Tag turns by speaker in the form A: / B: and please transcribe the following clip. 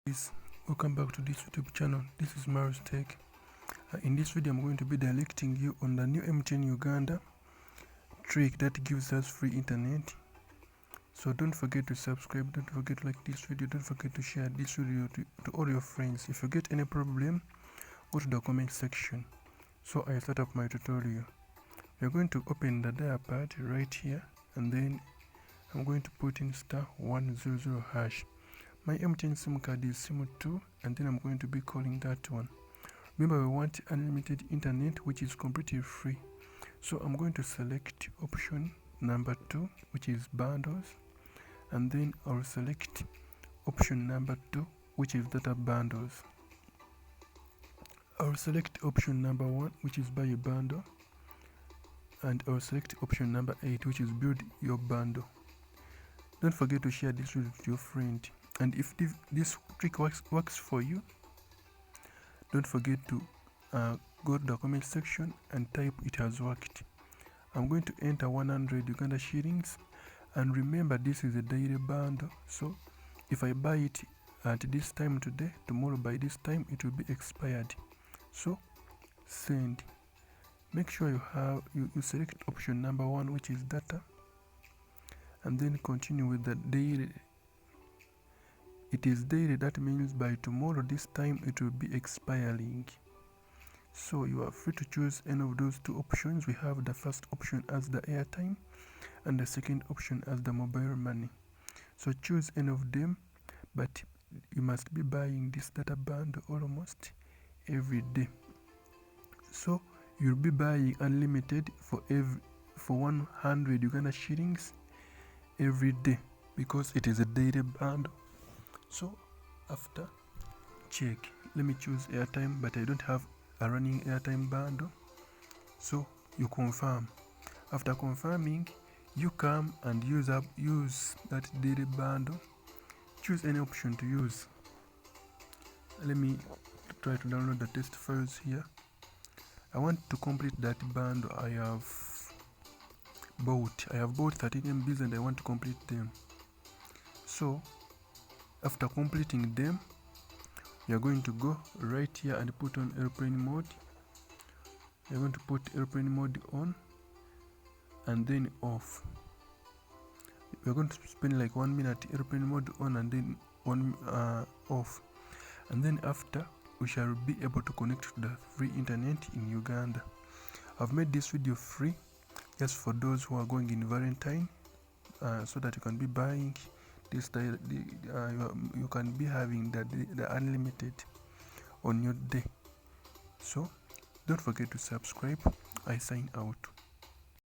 A: Guys, welcome back to this YouTube channel. This is Maro's Tech. In this video I'm going to be directing you on the new MTN Uganda trick that gives us free internet. So don't forget to subscribe, don't forget to like this video, don't forget to share this video to all your friends. If you get any problem, go to the comment section. So I start up my tutorial. We're going to open the dial pad right here, and then I'm going to put in *100#. My MTN SIM card is SIM2, and then I'm going to be calling that one. Remember, we want unlimited internet, which is completely free. So I'm going to select option number 2, which is bundles, and then I'll select option number 2, which is data bundles. I'll select option number 1, which is buy a bundle, and I'll select option number 8, which is build your bundle. Don't forget to share this with your friend. And if this trick works for you, don't forget to go to the comment section and type it has worked. I'm going to enter 100 Uganda shillings, and remember this is a daily bundle, so if I buy it at this time today, tomorrow by this time it will be expired. So send. Make sure you select option number 1, which is data, and then continue with the daily. It is daily, that means by tomorrow this time it will be expiring. So you are free to choose any of those two options. We have the first option as the airtime and the second option as the mobile money. So choose any of them, but you must be buying this data bundle almost every day. So you'll be buying unlimited for 100 Uganda shillings every day, because it is a daily bundle. So after check, let me choose airtime, but I don't have a running airtime bundle. So you confirm. After confirming, you come and use that daily bundle. Choose any option to use. Let me try to download the test files here. I want to complete that bundle I have bought 13 MBs and I want to complete them. So after completing them, you are going to go right here and put on airplane mode. You're going to put airplane mode on and then off. We're going to spend like 1 minute airplane mode on and then off, and then after we shall be able to connect to the free internet in Uganda. I've made this video free just for those who are going in Valentine, so that you can be buying this you can be having the unlimited on your day. So don't forget to subscribe. I sign out.